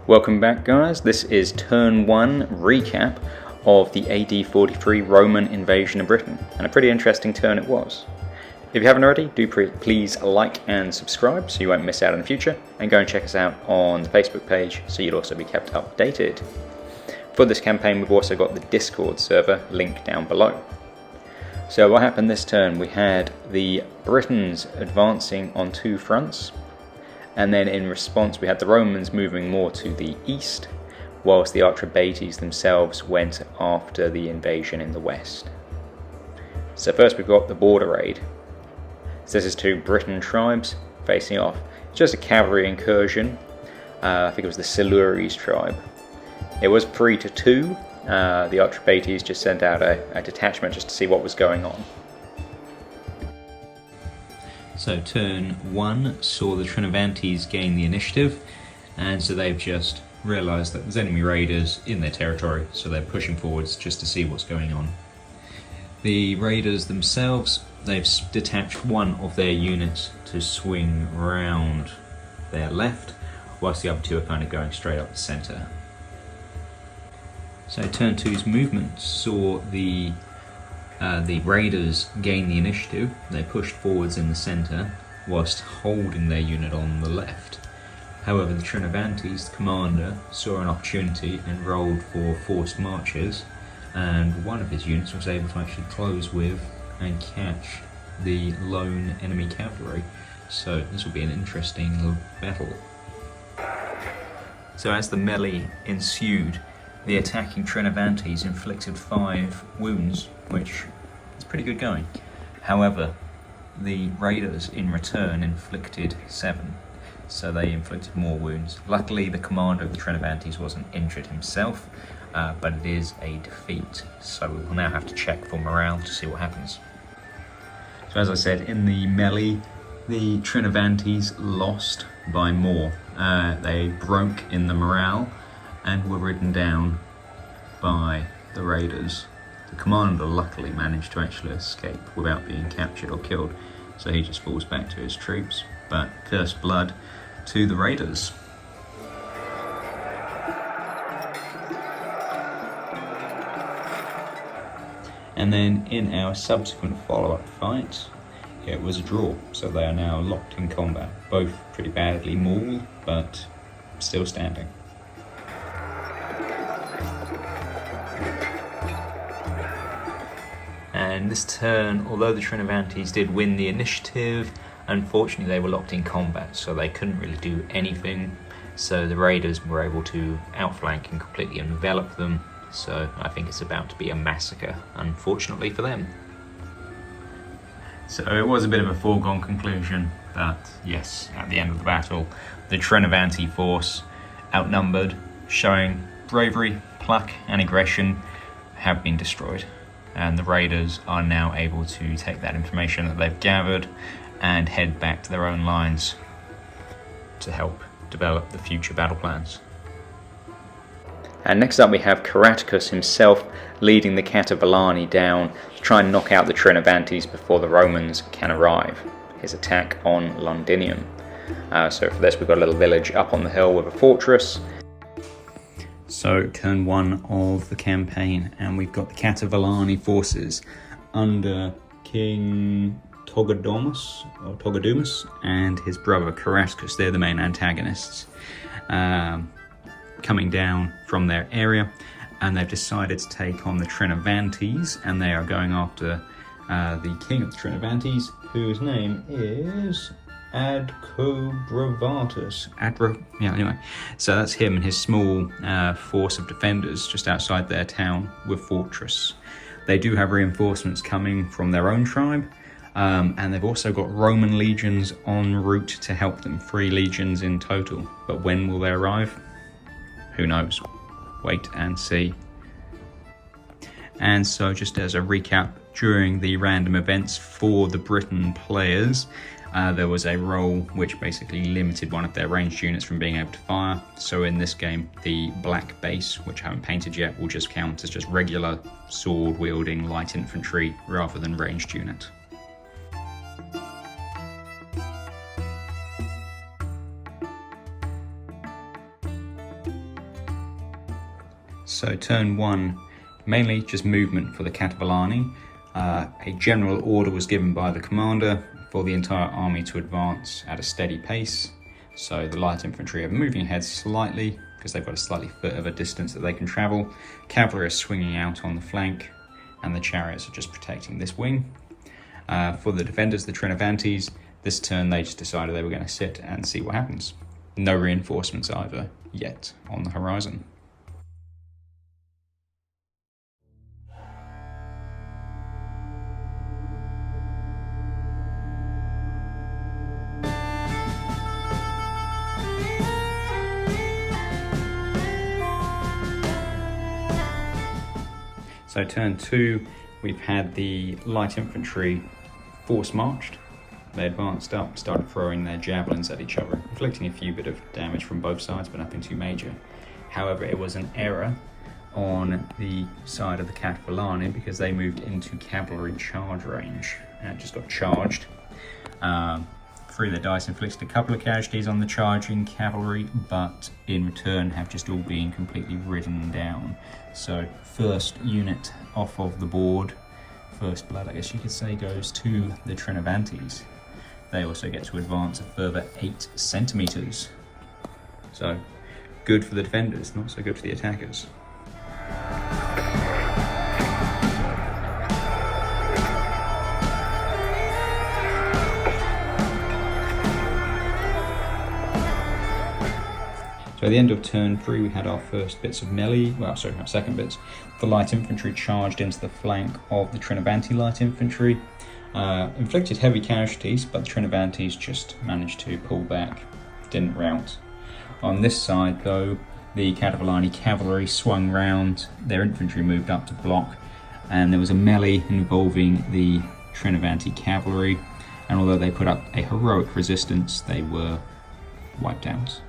Welcome back, guys. This is turn 1 recap of the AD 43 Roman invasion of Britain, and a pretty interesting turn it was. If you haven't already, do please like and subscribe so you won't miss out in the future, and go and check us out on the Facebook page so you'll also be kept updated. For this campaign we've also got the Discord server, link down below. So what happened this turn? We had the Britons advancing on two fronts, and then in response we had the Romans moving more to the east, whilst the Artribates themselves went after the invasion in the west. So first we've got the border raid. So this is two Briton tribes facing off. It's just a cavalry incursion. I think it was the Silures tribe. It was 3-2. The Artribates just sent out a detachment just to see what was going on. So turn 1 saw the Trinovantes gain the initiative, and so they've just realised that there's enemy raiders in their territory, so they're pushing forwards just to see what's going on. The raiders themselves, they've detached one of their units to swing round their left, whilst the other two are kind of going straight up the centre. So turn 2's movement saw the raiders gain the initiative. They pushed forwards in the centre whilst holding their unit on the left. However, the Trinovantes, the commander, saw an opportunity and rolled for forced marches, and one of his units was able to actually close with and catch the lone enemy cavalry. So this will be an interesting little battle. So as the melee ensued, the attacking Trinovantes inflicted 5 wounds, which is pretty good going. However, the raiders in return inflicted 7, so they inflicted more wounds. Luckily, the commander of the Trinovantes wasn't injured himself, but it is a defeat, so we will now have to check for morale to see what happens. So as I said, in the melee, the Trinovantes lost by more. They broke in the morale and were ridden down by the raiders. The commander luckily managed to actually escape without being captured or killed, so he just falls back to his troops, but cursed blood to the raiders. And then in our subsequent follow-up fight, it was a draw, so they are now locked in combat, both pretty badly mauled, but still standing. And this turn, although the Trinovantes did win the initiative, unfortunately they were locked in combat, so they couldn't really do anything. So the raiders were able to outflank and completely envelop them, so I think it's about to be a massacre, unfortunately for them. So it was a bit of a foregone conclusion, but yes, at the end of the battle, the Trinovantes force, outnumbered, showing bravery, pluck and aggression, have been destroyed. And the raiders are now able to take that information that they've gathered and head back to their own lines to help develop the future battle plans. And next up we have Caratacus himself leading the Catavilani down to try and knock out the Trinovantes before the Romans can arrive. His attack on Londinium. So for this we've got a little village up on the hill with a fortress. So turn 1 of the campaign, and we've got the Catavilani forces under King Togodamus and his brother Caratacus. They're the main antagonists, coming down from their area, and they've decided to take on the Trinovantes, and they are going after the king of the Trinovantes, whose name is Adcobravatus. Anyway, so that's him and his small force of defenders just outside their town with fortress. They do have reinforcements coming from their own tribe, and they've also got Roman legions en route to help them, 3 legions in total. But when will they arrive? Who knows? Wait and see. And so just as a recap, during the random events for the Briton players, there was a roll which basically limited one of their ranged units from being able to fire. So in this game, the black base, which I haven't painted yet, will just count as just regular sword-wielding light infantry rather than ranged unit. So turn 1, mainly just movement for the Catavolani. A general order was given by the commander for the entire army to advance at a steady pace. So the light infantry are moving ahead slightly because they've got a slightly further distance that they can travel. Cavalry are swinging out on the flank, and the chariots are just protecting this wing. For the defenders, the Trinovantes, this turn they just decided they were going to sit and see what happens. No reinforcements either yet on the horizon. So turn 2, we've had the light infantry force marched. They advanced up, started throwing their javelins at each other, inflicting a few bit of damage from both sides, but nothing too major. However, it was an error on the side of the Catavolani because they moved into cavalry charge range and just got charged. 3 of the dice inflicted a couple of casualties on the charging cavalry, but in return have just all been completely ridden down. So first unit off of the board, first blood I guess you could say, goes to the Trinovantes. They also get to advance a further 8 centimeters. So good for the defenders, not so good for the attackers. So at the end of turn 3, we had our first bits of melee, our second bits. The light infantry charged into the flank of the Trinovanti light infantry, inflicted heavy casualties, but the Trinovantes just managed to pull back, didn't rout. On this side though, the Catavolani cavalry swung round, their infantry moved up to block, and there was a melee involving the Trinovanti cavalry, and although they put up a heroic resistance, they were wiped out.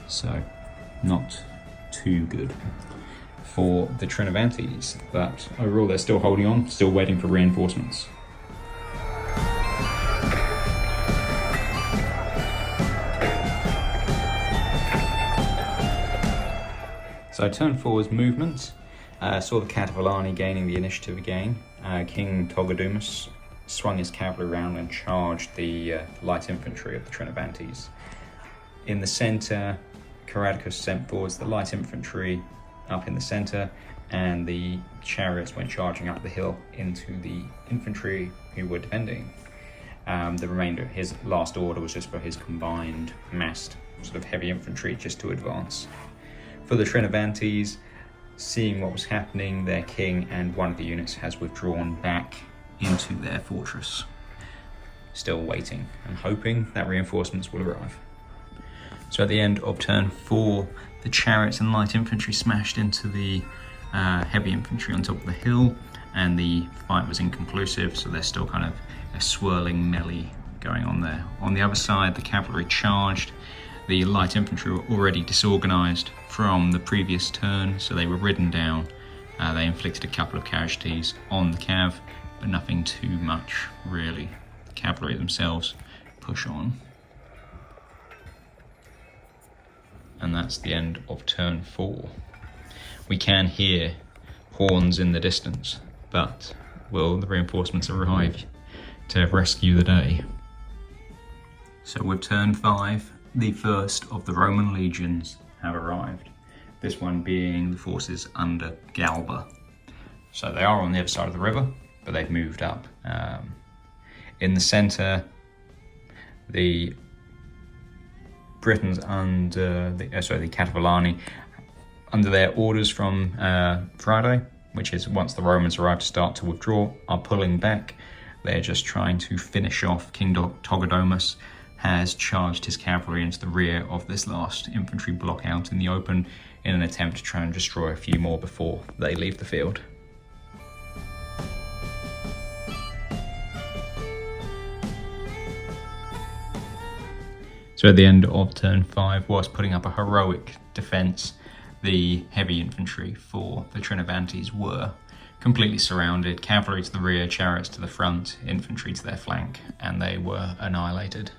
So not too good for the Trinovantes, but overall they're still holding on, still waiting for reinforcements. So turn 4's movement saw the Catavolani gaining the initiative again. King Togodumus swung his cavalry around and charged the light infantry of the Trinovantes. In the centre, Caradicus sent forwards the light infantry up in the centre, and the chariots went charging up the hill into the infantry who were defending. The remainder, his last order was just for his combined massed sort of heavy infantry just to advance. For the Trinovantes, seeing what was happening, their king and one of the units has withdrawn back into their fortress, still waiting and hoping that reinforcements will arrive. So at the end of turn 4, the chariots and light infantry smashed into the heavy infantry on top of the hill, and the fight was inconclusive, so there's still kind of a swirling melee going on there. On the other side, the cavalry charged. The light infantry were already disorganised from the previous turn, so they were ridden down. They inflicted a couple of casualties on the cav, but nothing too much really. The cavalry themselves push on. And that's the end of turn 4. We can hear horns in the distance, but will the reinforcements arrive to rescue the day? So with turn 5, the first of the Roman legions have arrived, this one being the forces under Galba. So they are on the other side of the river, but they've moved up. In the centre, the Britons under the Catavolani, under their orders from Friday, which is once the Romans arrive to start to withdraw, are pulling back. They're just trying to finish off. King Togodomus has charged his cavalry into the rear of this last infantry block out in the open in an attempt to try and destroy a few more before they leave the field. So at the end of turn 5, whilst putting up a heroic defence, the heavy infantry for the Trinovantes were completely surrounded, cavalry to the rear, chariots to the front, infantry to their flank, and they were annihilated.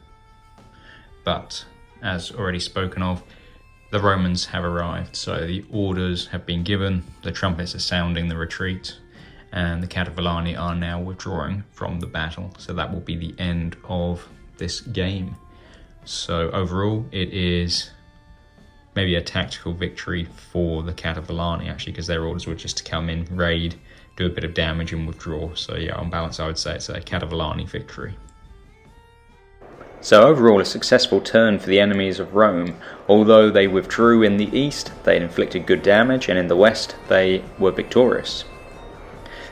But, as already spoken of, the Romans have arrived. So the orders have been given, the trumpets are sounding the retreat, and the Cativalani are now withdrawing from the battle. So that will be the end of this game. So overall, it is maybe a tactical victory for the Cativalani, actually, because their orders were just to come in, raid, do a bit of damage and withdraw. So yeah, on balance, I would say it's a Cativalani victory. So overall, a successful turn for the enemies of Rome. Although they withdrew in the east, they inflicted good damage, and in the west, they were victorious.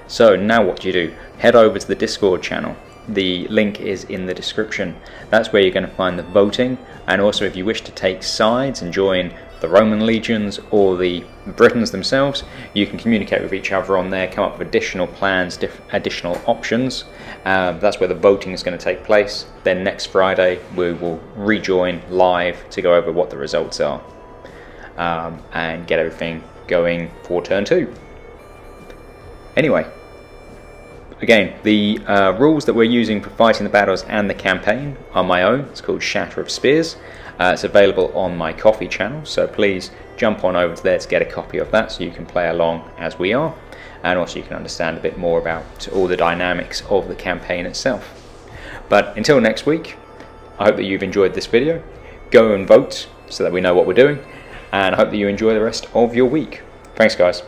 So now what do you do? Head over to the Discord channel. The link is in the description. That's where you're going to find the voting, and also if you wish to take sides and join the Roman legions or the Britons themselves, you can communicate with each other on there, come up with additional plans, additional options. That's where the voting is going to take place. Then next Friday we will rejoin live to go over what the results are, and get everything going for turn 2. Anyway, again, the rules that we're using for fighting the battles and the campaign are my own. It's called Shatter of Spears. It's available on my Coffee channel, so please jump on over to there to get a copy of that so you can play along as we are, and also you can understand a bit more about all the dynamics of the campaign itself. But until next week, I hope that you've enjoyed this video. Go and vote so that we know what we're doing, and I hope that you enjoy the rest of your week. Thanks guys.